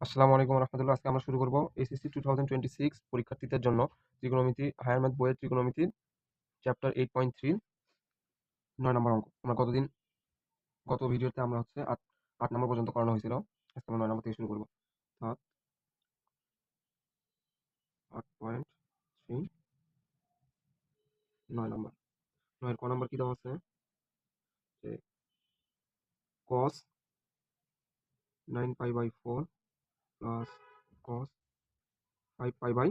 আসসালামু আলাইকুম রহমতুল্লাহ। আজকে আমরা শুরু করব এসএসসি 2026 পরীক্ষার্থীদের জন্য ত্রিকোণমিতি হায়ার ম্যাথ বইয়ের ত্রিকোণমিতির চ্যাপ্টার 8.3 9 নম্বর অঙ্ক। আমরা গত ভিডিওতে আমরা হচ্ছে 8 নম্বর পর্যন্ত করানো হয়েছিল। আজকে আমরা 9 নম্বর থেকে শুরু করব। অর্থাৎ 8.3 9 নম্বর। 9 এর ক নম্বর কি দেওয়া আছে? যে cos 9 pi by 4 plus cos 5 pi by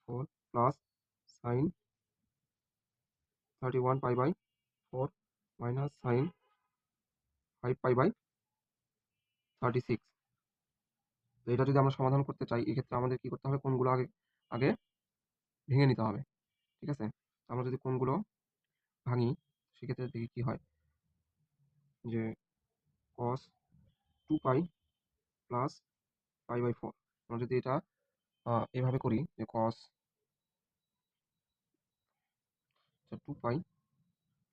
4 plus sin 31 pi by 4 minus sin 5 pi by 36। তো এটা যদি আমরা সমাধান করতে চাই, এক্ষেত্রে আমাদের কি করতে হবে? কোণগুলো আগে আগে ভেঙে নিতে হবে। ঠিক আছে? আমরা যদি কোণগুলো ভাঙি, সেক্ষেত্রে দেখি কি হয়? যে cos 2 pi plus pi by 4। আমরা যদি এটা এভাবে করি যে cos 2 pi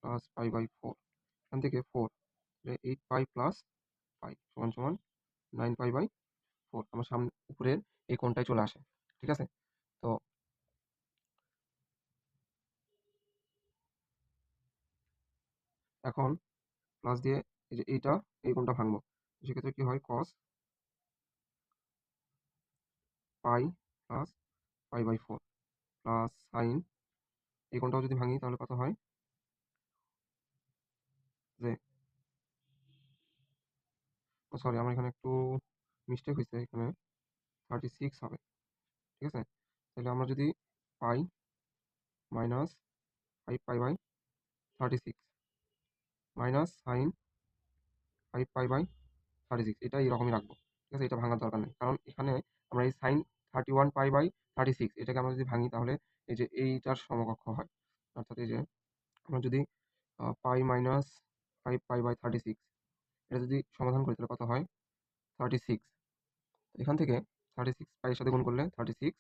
plus pi by 4, এখান থেকে 4 8 পাই প্লাস পাই সমান সমান 9 পাই বাই 4। আমার সামনে উপরের এই কোণটাই চলে আসে। ঠিক আছে? তো এখন প্লাস দিয়ে এই যে এই কোণটা ভাঙবো। সেক্ষেত্রে কি হয়? cos pi plus pi by 4 plus sin, এই কোণটাও যদি ভাঙি তাহলে কত হয়? যে সরি, আমার এখানে একটু মিস্টেক হয়েছে। এখানে 36 হবে। ঠিক আছে? তাহলে আমরা যদি pi minus 5 pi by 36 minus sine 5 pi by 36, এটা এরকমই রাখবো। ঠিক আছে? এটা ভাঙার দরকার নেই। কারণ এখানে আমরা এই সাইন 31 পাই বাই 36 এটাকে আমরা যদি ভাঙি তাহলে এই যে এইটার সমকক্ষ হয়। অর্থাৎ এই যে আমরা যদি পাই মাইনাস 5 পাই বাই 36 এটা যদি সমাধান করি তাহলে কত হয়? 36। এখান থেকে 36 পাই এর সাথে গুণ করলে 36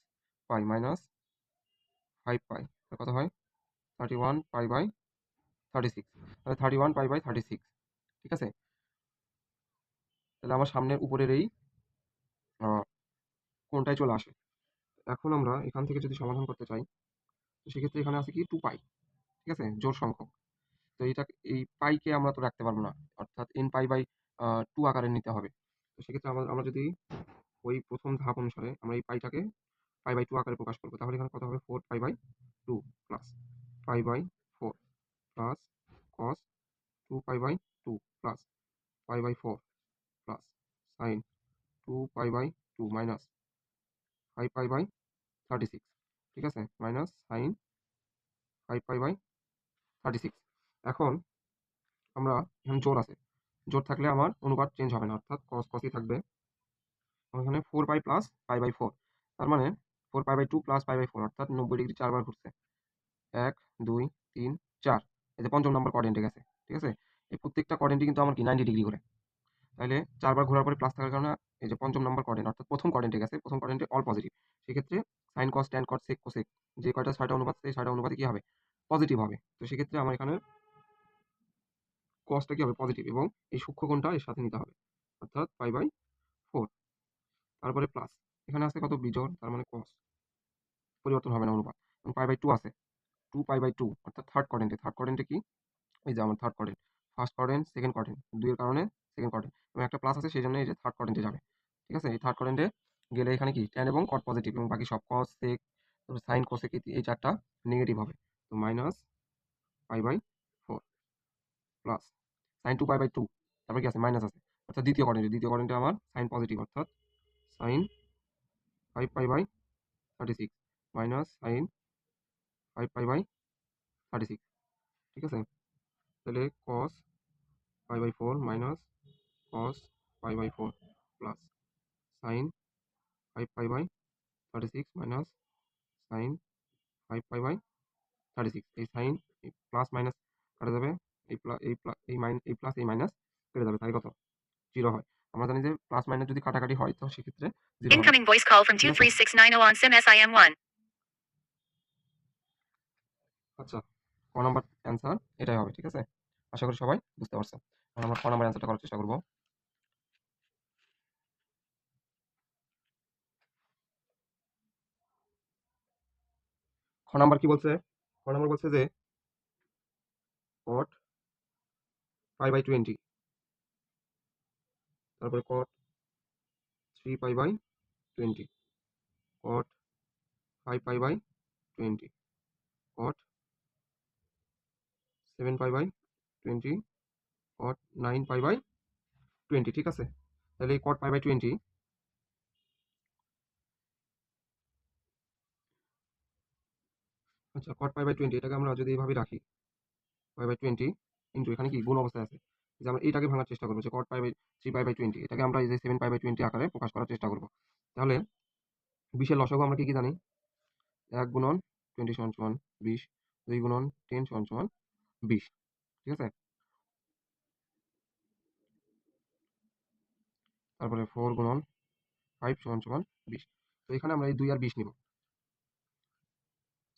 পাই মাইনাস 5 পাই কত হয়? 31 পাই বাই 36। তাহলে 31 পাই বাই 36। ঠিক আছে? তাহলে আমার সামনের উপরের এই কোণটায় চলে আসে। এখন আমরা এখান থেকে যদি সমাধান করতে চাই, তো সেক্ষেত্রে এখানে আছে কি 2 পাই। ঠিক আছে? জোড় সংখ্যক। তো এই পাইকে আমরা তো রাখতে পারবো না। অর্থাৎ n পাই বাই 2 আকারে নিতে হবে। তো সেক্ষেত্রে আমরা যদি ওই প্রথম ধাপ অনুসারে আমরা এই পাইটাকে পাই বাই 2 আকারে প্রকাশ করব, তাহলে এখানে কত হবে? 4 pi by 2 plus pi by 4 plus cos 2 pi by 2 plus pi by 4 plus sin 2 pi by 2 minus 5 pi by 36। ঠিক আছে? Minus sin 5 pi by 36। এখন আমরা এখানে জোড় আছে। জোড় থাকলে আমার অনুপাত চেঞ্জ হবে না। অর্থাৎ cos cos ই থাকবে। আমার এখানে 4 পাই প্লাস পাই বাই 4। তার মানে 4 pi by 2 plus pi by 4, অর্থাৎ 90 ডিগ্রি 4 বার ঘুরছে। 1 2 3 4। এই যে পঞ্চম নাম্বার কোয়াড্রেন্টে গেছে। ঠিক আছে? এই প্রত্যেকটা কোয়াড্রেন্টই কিন্তু আমার কি 90 ডিগ্রি করে। তাইলে 4 বার ঘোরার পরে প্লাস থাকার কারণে এই যে পঞ্চম নাম্বার কোয়াড্রেন্ট অর্থাৎ প্রথম কোয়াড্রেন্টে গেছে। প্রথম কোয়াড্রেন্টে অল পজিটিভ। সেক্ষেত্রে sin cos tan cot sec cosec যে কয়টা 6টা অনুপাত আছে, এই 6টা অনুপাতে কি হবে? পজিটিভ হবে। তো সেক্ষেত্রে আমার এখানে cos টা কি হবে? পজিটিভ, এবং এই সূক্ষ্ম কোণটা এর সাথে নিতে হবে। অর্থাৎ পাই বাই 4। তারপরে প্লাস। এখানে আছে কত? বিজোড়, তার মানে cos পরিবর্তন হবে না অনুপাত। এবং পাই বাই 2 আছে। 2 পাই বাই 2 অর্থাৎ থার্ড কোয়াড্রেন্টে। থার্ড কোয়াড্রেন্টে কি? এই যে আমার third quadrant. First quadrant, second quadrant. 2 এর কারণে সেকেন্ড কোয়াড্রেন্ট। এবং একটা প্লাস আছে সেজন্য এই যে থার্ড কোয়াড্রেন্টে যাবে। ঠিক আছে? এই থার্ড কোয়াড্রেন্টে গেলে এখানে কি tan এবং cot পজিটিভ, এবং বাকি সব cos sec sin cosec এই 4টা নেগেটিভ হবে। তো minus pi by 4 plus sin 2 pi by 2। তারপর কি আছে? মাইনাস আছে। অর্থাৎ দ্বিতীয় কোয়াড্রেন্টে আমার sin পজিটিভ, অর্থাৎ sin 5 pi by 36 minus sin 5 pi by 36। ঠিক আছে? তাহলে cos pi by 4 minus cos pi by 4 plus sin 5 pi by 36 minus sin 5 pi by 36। এই সাইন এই প্লাস মাইনাস কাটা যাবে। এই প্লাস এই প্লাস এই মাইনাস কেটে যাবে। তাই কত? 0 হয়। আমরা জানি যে প্লাস মাইনাস যদি কাটাকাটি হয় তো সেক্ষেত্রে 0 হবে। Incoming voice call from ঠিক আছে? 23690 on SIM SIM1. আচ্ছা, ক নাম্বার অ্যান্সার এটাই হবে। ঠিক আছে? আশা করি সবাই বুঝতে পারছো। এখন আমরা ক নাম্বার অ্যান্সারটা করার চেষ্টা করব। নাম্বার কি বলছে? খ নাম্বার বলছে যে cot পাই বাই 20, তারপরে cot 3 pi by 20, cot 5 pi by 20, cot 7 pi by 20, cot 9 pi by 20, ঠিক আছে? তাহলে এই cot পাই বাই 20, আচ্ছা cot পাই বাই 20 এটাকে আমরা যদি এইভাবে রাখি, পাই বাই 20 ইন্টু এখানে কি গুণ অবস্থায় আছে, যে আমরা এইটাকে ভাঙার চেষ্টা করবো, যে cot pi by 3 pi by 20 এটাকে আমরা এই যে 7 পাই বাই 20 আকারে প্রকাশ করার চেষ্টা করবো। তাহলে 20 এর লসাগু আমরা কি কি জানি? 1 গুণন 20 সমান সমান 20, 2 গুণন 10 সমান সমান 20, ঠিক আছে? তারপরে 4 গুণন 5 সমান সমান 20। তো এখানে আমরা এই 2 আর 20 নিব,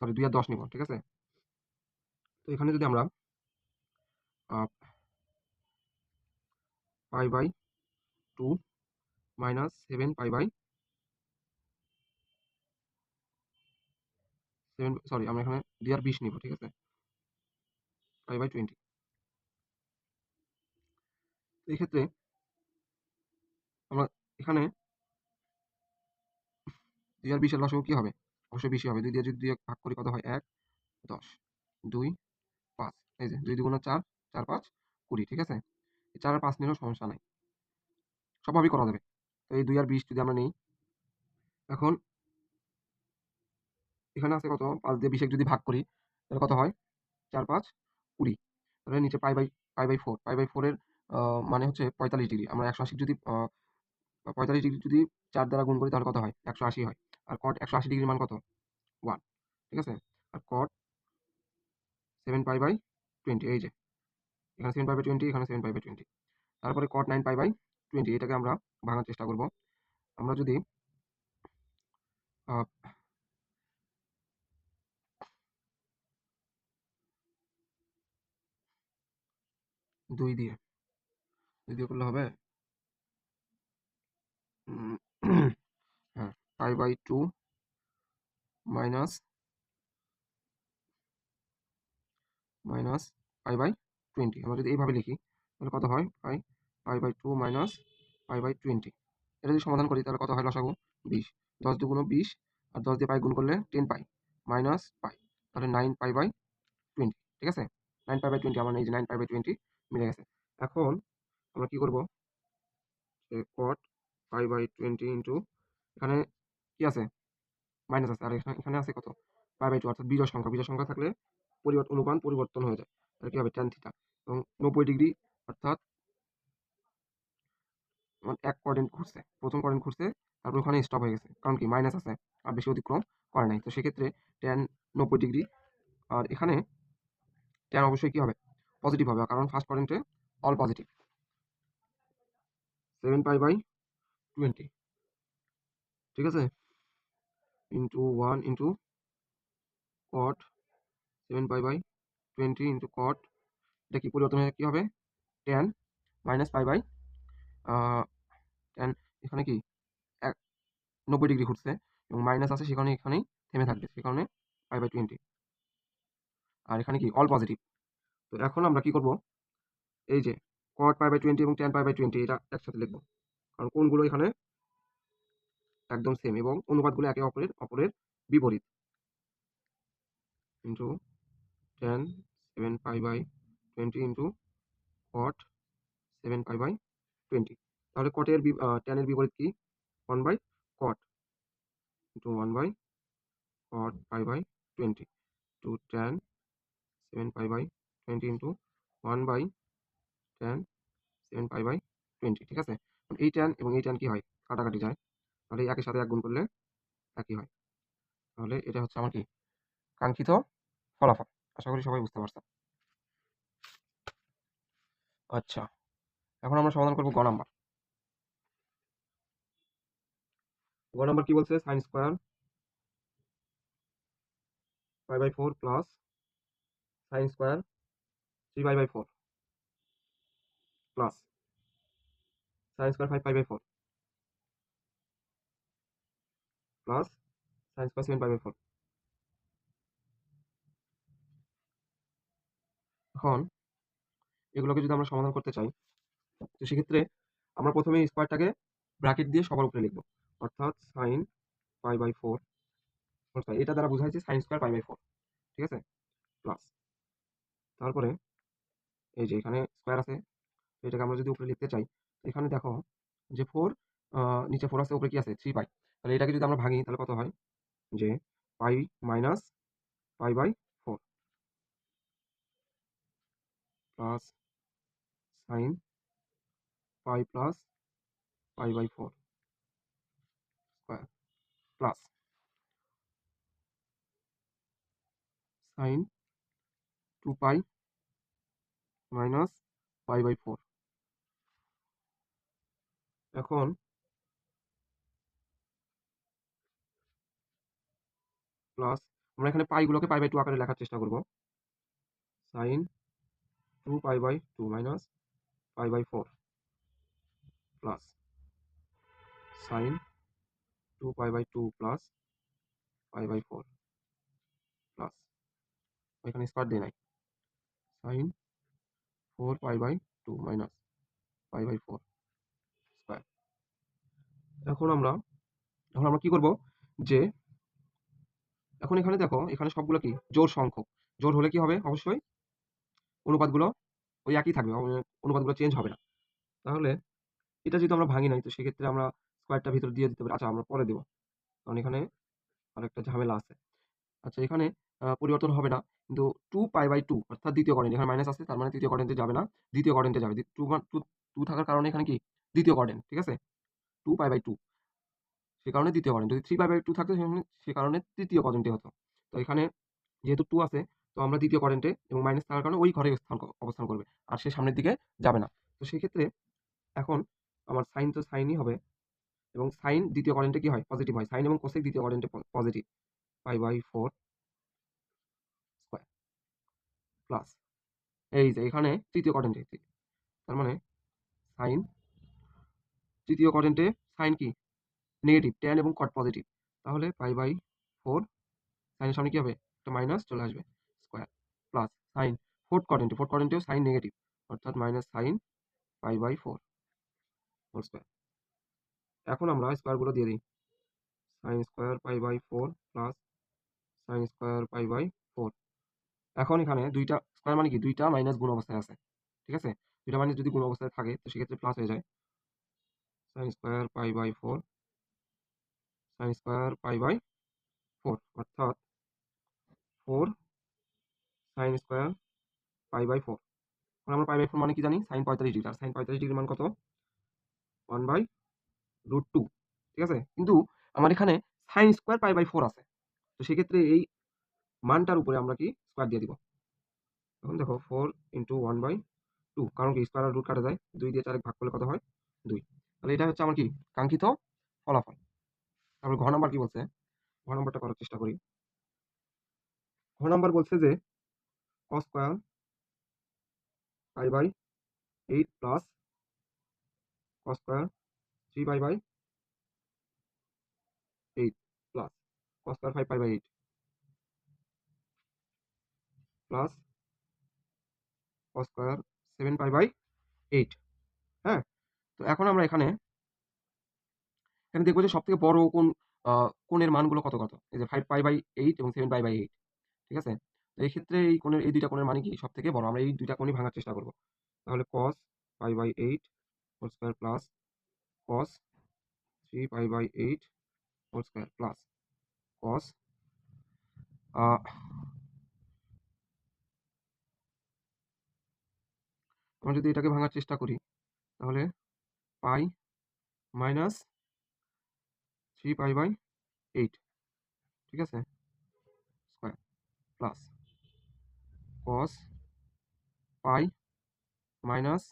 সরি 2 আর 10 নিব, ঠিক আছে? তো এখানে যদি আমরা pi by 2 minus 7 pi by 7, sorry আমরা এখানে 2 আর 20 নিব, ঠিক আছে? Pi by 20। তো এই ক্ষেত্রে আমরা এখানে 2 আর 20 এর লসাগু কি হবে? অবশ্যই বেশি হবে। 2 দিয়ে যদি 2 ভাগ করি কত হয়? 1, 10, 2, 5, এই যে 2 দুগুণে 4, 4, 5, 20, ঠিক আছে? 4 আর 5 নিলেও সমস্যা নাই, স্বভাবই করা যাবে। তো এই 2 আর 20 যদি আমরা নিই, এখন এখানে আছে কত? 5 দিয়ে 20 যদি ভাগ করি তাহলে কত হয়? 4, 5, 20। তাহলে নিচে পাই বাই 4, পাই বাই 4 এর মানে হচ্ছে 45 ডিগ্রি। আমরা 180 যদি 45 ডিগ্রি যদি 4 দ্বারা গুণ করি তাহলে কত হয়? 180 হয়। আর cot 180 ডিগ্রির মান কত? 1, ঠিক আছে? আর cot 7 পাই বাই 20, এই যে এখানে 7 পাই বাই 20, এখানে 7 পাই বাই 20। তারপরে cot 9 পাই বাই 20, এটাকে আমরা ভাঙার চেষ্টা করব। আমরা যদি আ 2 দিয়ে 2 দিয়ে করলে হবে? উম হ্যাঁ, pi by 2 minus pi by 20, আমরা যদি এইভাবে লিখি তাহলে কত হয়? Pi by 2 minus pi by 20। এটা যদি সমাধান করি তাহলে কত হয় লসাগু? 20, 10 দুগুণ 20, আর 10 দিয়ে পাই গুণ করলে 10 পাই মাইনাস পাই, তাহলে 9 পাই বাই 20, ঠিক আছে? 9 পাই বাই 20, আমার এই যে 9 পাই বাই 20 মিলে গেছে। এখন আমরা কি করব? যে cot পাই বাই 20 ইন্টু এখানে কি আছে? মাইনাস আছে, আর এখানে আছে কত? পাই বাই 2, অর্থাৎ বিজোড় সংখ্যা। বিজোড় সংখ্যা থাকলে অনুপান পরিবর্তন হয়ে যায়। তাহলে কি হবে? tan থিটা, এবং 90 ডিগ্রি, অর্থাৎ এক কোয়াড্রেন্ট ঘুরছে, প্রথম কোয়াড্রেন্ট ঘুরছে, তারপর ওখানে স্টপ হয়ে গেছে, কারণ কি মাইনাস আছে আর বেশি অতিক্রম করে নাই। তো সেক্ষেত্রে tan 90 ডিগ্রি, আর এখানে tan অবশ্যই কি হবে? পজিটিভ হবে, কারণ ফার্স্ট কোয়াড্রেন্টে অল পজিটিভ। 7 পাই বাই 20, ঠিক আছে? Into 1 into cot 7 pi by 20 into cot, এটা কি পরিবর্তন হয়ে কি হবে? tan minus pi by tan, এখানে কি 90 ডিগ্রি ঘুরছে এবং মাইনাস আছে, সেখানে এখানেই থেমে থাকবে, সে কারণে পাই বাই 20। আর এখানে কি অল পজিটিভ। তো এখন আমরা কি করব? এই যে cot পাই বাই 20 এবং tan পাই বাই 20 এটা একসাথে লিখব, কারণ কোণগুলো এখানে একদম সেম এবং অনুপাতগুলো একে অপরের বিপরীত। Into tan 7 pi by 20 into cot 7 pi by 20। তাহলে tan এর বিপরীত কি? 1 by cot, into 1 by cot pi by 20, to tan 7 pi by 20 into 1 by tan 7 pi by 20, ঠিক আছে? এই tan এবং এই tan কি হয়? কাটাকাটি যায়, তাহলে এই একের সাথে এক গুণ করলে একই হয়। তাহলে এটা হচ্ছে আমার কি কাঙ্ক্ষিত ফলাফল। আশা করি সবাই বুঝতে পারছেন। আচ্ছা, এখন আমরা সমাধান করব গ নাম্বার। গ নাম্বার কি বলছে? Sine square pi by 4 plus sine square 3 pi by 4 plus sine square 5 pi by 4 plus sine square 7 pi by 4। এখন এগুলোকে যদি আমরা সমাধান করতে চাই, তো সেক্ষেত্রে আমরা প্রথমে স্কোয়ারটাকে ব্র্যাকেট দিয়ে সবার উপরে লিখব, অর্থাৎ সাইন পাই বাই 4, এটা দ্বারা বোঝাচ্ছে সাইন স্কোয়ার পাই বাই 4, ঠিক আছে, প্লাস তারপরে এই যে এখানে স্কোয়ার আছে, এটাকে আমরা যদি উপরে লিখতে চাই, এখানে দেখো যে 4, নিচে 4 আছে, উপরে কি আছে 3 পাই, তাহলে এটাকে যদি আমরা ভাঙি তাহলে কত হয়, যে pi minus pi by 4 plus sine pi plus pi by 4 square plus sine 2 pi minus pi by 4। এখন প্লাস আমরা এখানে পাইগুলোকে পাই বাই 2 আকারে লেখার চেষ্টা করব, sine 2 pi by 2 minus pi by 4 plus sine 2 pi by 2 plus pi by 4 plus এখানে square দিয়ে নাই, sine 4 pi by 2 minus pi by 4 square. এখন আমরা কি করব, যে এখন এখানে দেখো এখানে সবগুলো কি জোড় সংখ্যক, জোড় হলে কি হবে, অবশ্যই অনুপাতগুলো ওই একই থাকবে, অনুপাতগুলো চেঞ্জ হবে না। তাহলে এটা যেহেতু আমরা ভাঙি নাই, তো সেক্ষেত্রে আমরা স্কোয়ারটা ভিতর দিয়ে দিতে পারি, আচ্ছা আমরা পরে দেবো, কারণ এখানে আরেকটা ঝামেলা আছে। আচ্ছা এখানে পরিবর্তন হবে না, কিন্তু 2 পাই বাই 2 অর্থাৎ দ্বিতীয় কোয়াড্রেন্ট, এখানে মাইনাস আছে, তার মানে তৃতীয় কোয়াড্রেন্টে যাবে না, দ্বিতীয় কোয়াড্রেন্টে যাবে। 2 থাকার কারণে এখানে কি দ্বিতীয় কোয়াড্রেন্ট, ঠিক আছে, 2 পাই বাই 2, সে কারণে দ্বিতীয় কোয়াড্রেন্ট। যদি 3 পাই বাই 2 থাকতো সে কারণে তৃতীয় কোয়াড্রেন্টে হতো। তো এখানে যেহেতু 2 আছে, তো আমরা দ্বিতীয় কোয়াড্রেন্টে এবং মাইনাস থাকার কারণে ওই ঘরে অবস্থান করবে, আর সে সামনের দিকে যাবে না। তো সেক্ষেত্রে এখন আমার সাইন তো সাইনই হবে, এবং সাইন দ্বিতীয় কোয়াড্রেন্টে কি হয়, পজিটিভ হয়, সাইন এবং কোসেক দ্বিতীয় কোয়াড্রেন্টে positive, pi by 4 square plus এই যে এখানে তৃতীয় কোয়াড্রেন্টে, তার মানে সাইন তৃতীয় কোয়াড্রেন্টে সাইন কি নেগেটিভ, ট্যান এবং কট পজিটিভ, তাহলে পাই বাই 4, সাইনের সামনে কি হবে, একটা মাইনাস চলে আসবে, স্কোয়ার প্লাস সাইন ফোর্থ কোয়াড্রেন্টেও সাইন নেগেটিভ, অর্থাৎ minus sine pi by 4 whole square. এখন আমরা স্কোয়ারগুলো দিয়ে দিই, sine square pi by 4 plus sine square pi by 4। এখন এখানে দুইটা স্কোয়ার মানে কি দুইটা মাইনাস গুণ অবস্থায় আছে, ঠিক আছে, দুইটা মাইনাস যদি গুণ অবস্থায় থাকে তো সেক্ষেত্রে প্লাস হয়ে যায়, sine square pi by 4 sine square pi by 4 অর্থাৎ 4 সাইন স্কোয়ার পাই বাই 4। এখন আমরা পাই বাই 4 মানে কি জানি, সাইন 45 ডিগ্রি, আর সাইন 45 ডিগ্রির মান কত, 1 বাই √2, ঠিক আছে, কিন্তু আমার এখানে সাইন স্কোয়ার পাই বাই 4 আছে, তো সেক্ষেত্রে এই মানটার উপরে আমরা কি স্কোয়ার দিয়ে দিব। এখন দেখো 4 ইন্টু 1 বাই 2, কারণ কি স্কোয়ার আর রুট কাটা যায়, 2 দিয়ে 4 ভাগ করলে কত হয় 2, তাহলে এটা হচ্ছে আমার কি কাঙ্ক্ষিত ফলাফল। তারপর ঘ নাম্বার কি বলছে, ঘ নাম্বারটা করার চেষ্টা করি। ঘ নাম্বার বলছে যে cos square pi by 8 plus cos square 3 pi by 8 plus cos square 5 pi by 8 plus cos square 7 pi by 8। হ্যাঁ, তো এখন আমরা এখানে দেখবো যে সবথেকে বড় কোণের মানগুলো কত কত, এই যে 5 পাই বাই 8 এবং 7 পাই বাই 8, ঠিক আছে, তো এই ক্ষেত্রে এই দুইটা কোণের মানে কি সব থেকে বড়, আমরা এই দুইটা কোণই ভাঙার চেষ্টা করব। তাহলে cos pi by 8 whole square plus cos 3 pi by 8 whole square plus cos আমরা যদি এটাকে ভাঙার চেষ্টা করি, তাহলে পাই মাইনাস 3 পাই বাই 8, ঠিক আছে, square plus cos pi minus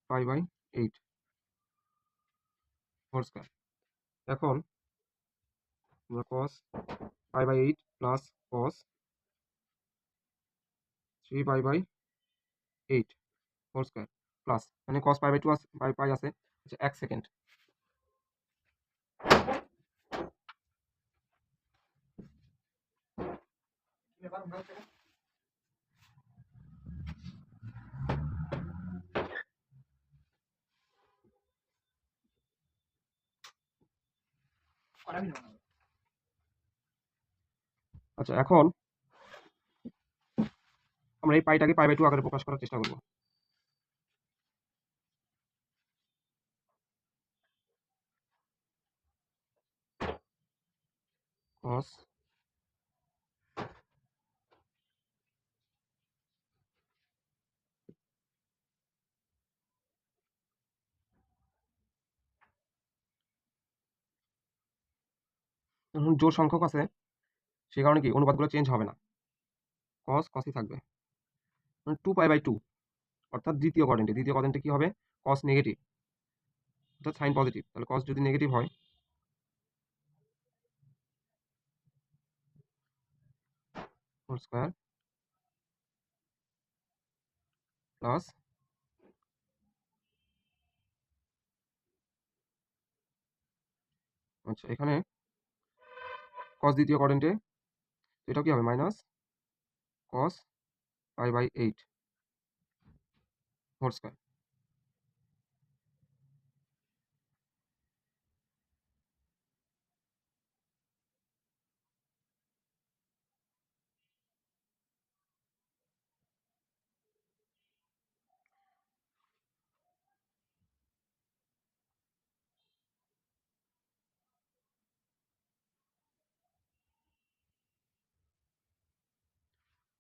pi by 8 whole square. এখন আমরা cos pi by 8 plus cos 3 pi by 8 whole square plus মানে cos পাই বাই 2 আছে, পাই আছে, আচ্ছা 1 সেকেন্ড। আচ্ছা, এখন আমরা এই পাইটাকে পাই বাই 2 আকারে প্রকাশ করার চেষ্টা করব। cos এখন জোড় সংখ্যক আছে, সে কারণে কি অনুপাতগুলো চেঞ্জ হবে না, cosই থাকবে। 2 পাই বাই 2 অর্থাৎ দ্বিতীয় কোয়াড্রেন্টে কি হবে, cos নেগেটিভ অর্থাৎ সাইন পজিটিভ। তাহলে cos যদি নেগেটিভ হয়, হোল স্কয়ার প্লাস আচ্ছা এখানে cos দ্বিতীয় কোয়াড্রেন্টে এটা কি হবে, minus cos pi by 8 whole square.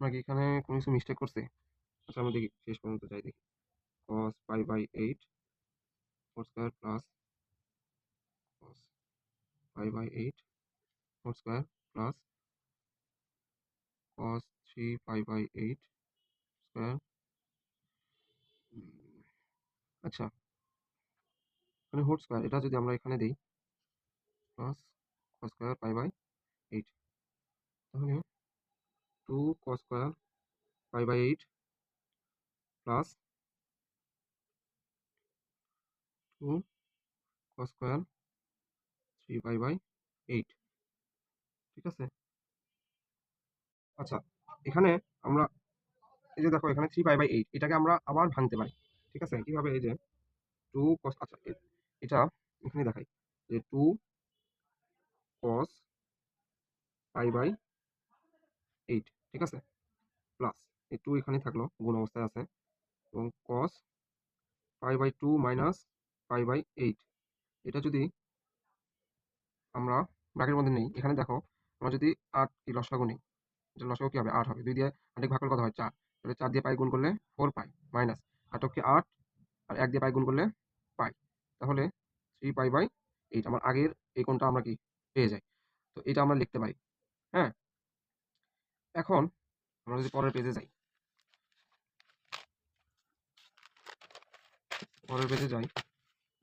আমরা কি এখানে কোনো কিছু মিস্টেক করছি? আচ্ছা আমি দেখি, শেষ পর্যন্ত যাই দেখি। cos pi by 8 whole square plus cos pi by 8 whole square plus cos 3 pi by 8 square. আচ্ছা মানে হোল স্কয়ার এটা যদি আমরা এখানে দেই plus cos square pi by 8, তাহলে 2 cos square pi by 8 plus 2 cos square 3 pi by 8, ঠিক আছে। আচ্ছা এখানে আমরা এই যে দেখো এখানে 3 পাই বাই 8 এটাকে আমরা আবার ভাঙতে পারি, ঠিক আছে। কিভাবে, এই যে 2 cos, আচ্ছা এটা এখানে দেখাই যে 2 cos পাই বাই 8, ঠিক আছে, প্লাস এই 2 এখানে থাকলো, গুণ অবস্থায় আছে, এবং cos pi by 2 minus pi by 8 এটা যদি আমরা ব্র্যাকেটের মধ্যে নেই, এখানে দেখো আমরা যদি 8 কি লসাগু নিই, এটা লসাগু কি হবে, 8 হবে। 2 দিয়ে 8 ভাগ করলে কত হয়, 4। তাহলে 4 দিয়ে পাই গুণ করলে 4 পাই মাইনাস 8 কে 8 আর 1 দিয়ে পাই গুণ করলে পাই, তাহলে 3 পাই বাই 8 আমার আগের এই কোণটা আমরা কি পেয়ে যাই। তো এটা আমরা লিখতে পারি। হ্যাঁ, এখন আমরা যদি পরের পেজে যাই,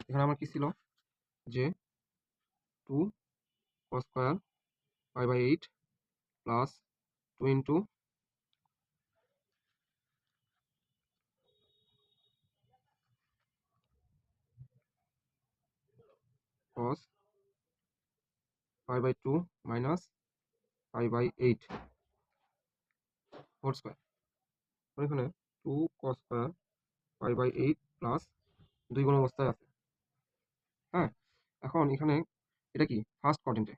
এখানে আমার কি ছিল যে 2 cos square pi by 8 plus 2 into cos pi by 2 minus pi by 8 whole square. এখানে 2 cos square pi by 8 plus 2 গুণ অবস্থায় আছে। হ্যাঁ, এখন এখানে এটা কি ফার্স্ট কোয়াড্রেন্টে,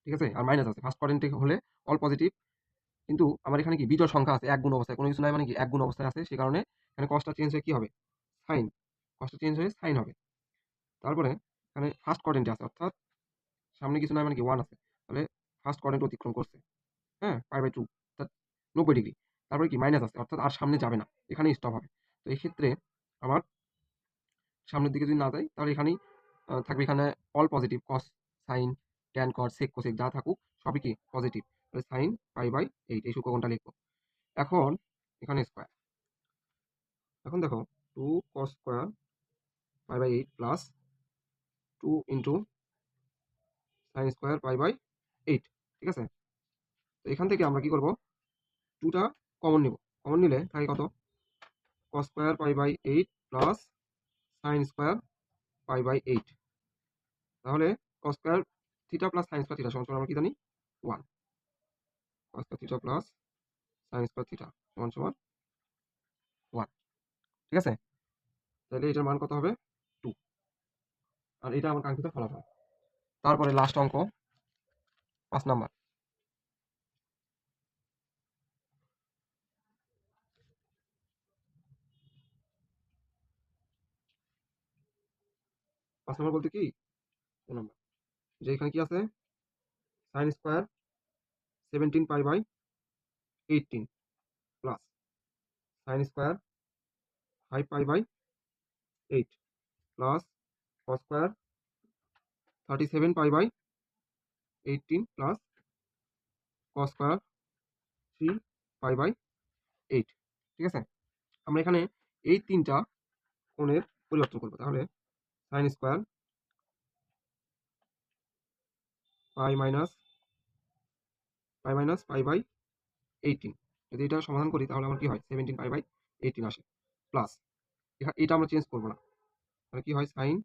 ঠিক আছে, আর মাইনাস আছে। ফার্স্ট কোয়াড্রেন্টে হলে অল পজিটিভ, কিন্তু আমার এখানে কি বিজোড় সংখ্যা আছে, এক গুণ অবস্থায়, কোনো কিছু নাই মানে কি এক গুণ অবস্থায় আছে, সে কারণে এখানে কসটা চেঞ্জ হয়ে কি হবে, সাইন, কসটা চেঞ্জ হয়ে সাইন হবে। তারপরে এখানে ফার্স্ট কোয়াড্রেন্টে আছে, অর্থাৎ সামনে কিছু নাই মানে কি 1 আছে, তাহলে ফার্স্ট কোয়াড্রেন্ট অতিক্রম করছে। হ্যাঁ, পাই বাই 2 অর্থাৎ 90 ডিগ্রি। তারপরে কি মাইনাস আছে, অর্থাৎ আর সামনে যাবে না, এখানেই স্টপ হবে। তো এই ক্ষেত্রে আমার সামনের দিকে যদি না যাই, তাহলে এখানেই থাকবে, এখানে অল পজিটিভ, কস, সাইন, ট্যান, কট, সেক, কোসেক যা থাকুক সবই কি পজিটিভ। তাহলে সাইন পাই বাই 8 এই সূক্ষ্মকোণটা লিখবো। এখন এখানে স্কয়ার, এখন দেখো 2 cos square pi by 8 plus 2 into sine square pi by 8, ঠিক আছে। তো এখান থেকে আমরা কি করব, 2টা কমন নিব, কমন নিলে থাকে কত, cos square pi by 8 plus sine square pi by 8। তাহলে cos square theta plus sine square theta সমান আমরা কি জানি 1, cos square theta plus sine square theta সমান সমান 1, ঠিক আছে। তাহলে এটার মান কত হবে, 2, আর এটা আমার কাঙ্ক্ষিত ফলাফল। তারপরে লাস্ট অঙ্ক 5 নাম্বার। 5 নাম্বার বলতে কি 2 নাম্বার, যে এখানে কি আছে sin square 17 pi by 18 plus sin square 5 pi by 8 plus cos square 37 pi by 18 plus cos square 3 pi by 8। ঠিক আছে, আমরা এখানে এই তিনটা কোণের পরিবর্তন করবো। তাহলে sin square pi minus pi by 18, যদি এটা সমাধান করি তাহলে আমার কি হয় 17 পাই বাই 18 আসে, প্লাস এটা আমরা চেঞ্জ করবো না, তাহলে কি হয় sin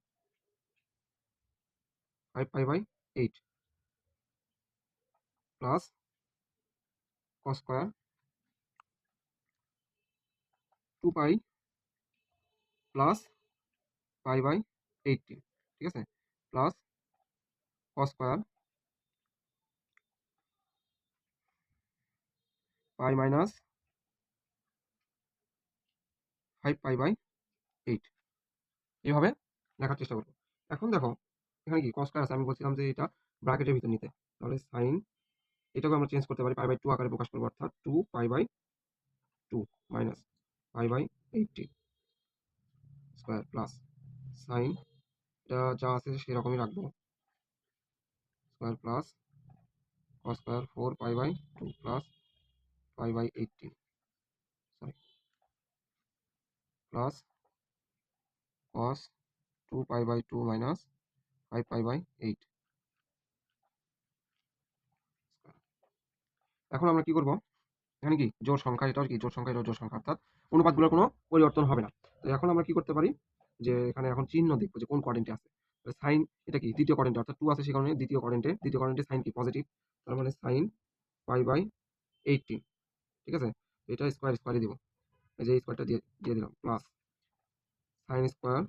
5 pi by 8 plus cos square 2 pi plus pi by 18। ঠিক আছে, plus cos square pi minus 5 pi by 8, এইভাবে লেখার চেষ্টা করবো। এখন দেখো এখানে কি cos স্কয়ার আছে, আমি বলছিলাম যে এটা ব্র্যাকেটের ভিতর নিতে, তাহলে sin এটাকে আমরা চেঞ্জ করতে পারি, পাই বাই 2 আকারে প্রকাশ করবো, অর্থাৎ 2 pi by 2 minus pi by 18 square plus sin এটা যা আছে সেরকমই রাখবো, square plus cos square 4 pi by 2 plus pi by 18 sorry plus cos 2 pi by 2 minus 5 pi by 8। এখন আমরা কি করব, এখানে কি জোড় সংখ্যা, এটাও কি জোড় সংখ্যা, এটাও জোড় সংখ্যা, অর্থাৎ অনুপাতগুলোর কোনো পরিবর্তন হবে না। তো এখন আমরা কি করতে পারি, যে এখানে এখন চিহ্ন দেখবো যে কোন কোয়াড্রেন্টে আছে। সাইন এটা কি দ্বিতীয় কোয়াড্রেন্টে, অর্থাৎ 2 আছে সে কারণে দ্বিতীয় কোয়াড্রেন্টে সাইন কি পজিটিভ, তার মানে সাইন পাই বাই 18। ঠিক আছে, এটা স্কয়ারে দিব, এই যে স্কয়ারটা দিয়ে দিলাম, plus sine square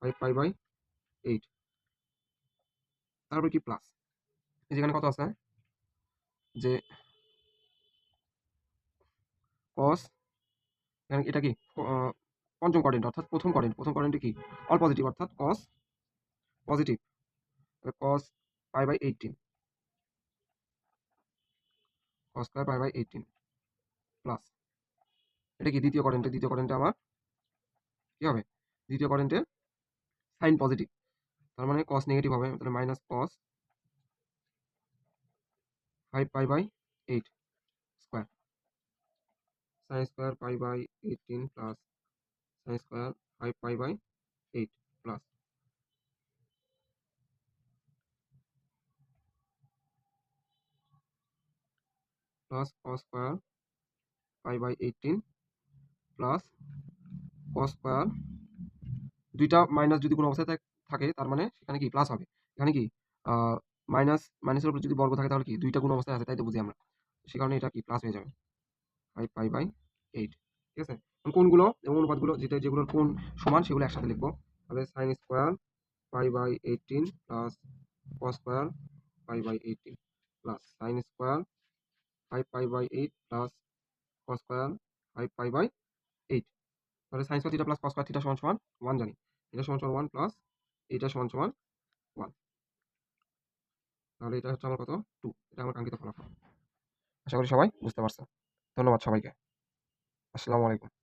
5 pi by 8, তারপর কি প্লাস যেখানে কত আছে যে cos, এটা কি পঞ্চম কোয়াড্রেন্ট, অর্থাৎ প্রথম কোয়াড্রেন্টে কি অল পজিটিভ, অর্থাৎ cos positive, cos pi by 18 cos square pi by 18 plus এটা কি দ্বিতীয় কোয়াড্রেন্টে আমার কি হবে, দ্বিতীয় কোয়াড্রেন্টে সাইন পজিটিভ, তার মানে cos নেগেটিভ হবে, তাহলে minus cos 5 pi by 8 square sin square pi by 18 plus sin square 5 pi by 8 plus cos square pi by 18 plus cos square, দুইটা মাইনাস যদি কোনো অবস্থায় থাকে তার মানে সেখানে কি প্লাস হবে। এখানে কি মাইনাসের উপর যদি বর্গ থাকে তাহলে কি দুইটা গুণ অবস্থায় আছে, তাই তো বুঝি আমরা, সে কারণে এটা কি প্লাস হয়ে যাবে 5 পাই বাই 8। ঠিক আছে, কোনগুলো এবং অনুপাতগুলো যেগুলোর কোণ সমান সেগুলো একসাথে লিখবো। তাহলে sine square pi by 18 plus cos square pi by 18 plus sine square 5 pi by 8 plus cos square 5 pi by 8। তাহলে sine square theta plus cos square theta সমান সমান 1 জানি, এটা সমান সমান 1 প্লাস এটা সমান সমান 1, তাহলে এটা হচ্ছে আমার কত 2, এটা আমার কাঙ্ক্ষিত ফলাফল। আশা করি সবাই বুঝতে পারছো। ধন্যবাদ সবাইকে। আসসালামু আলাইকুম।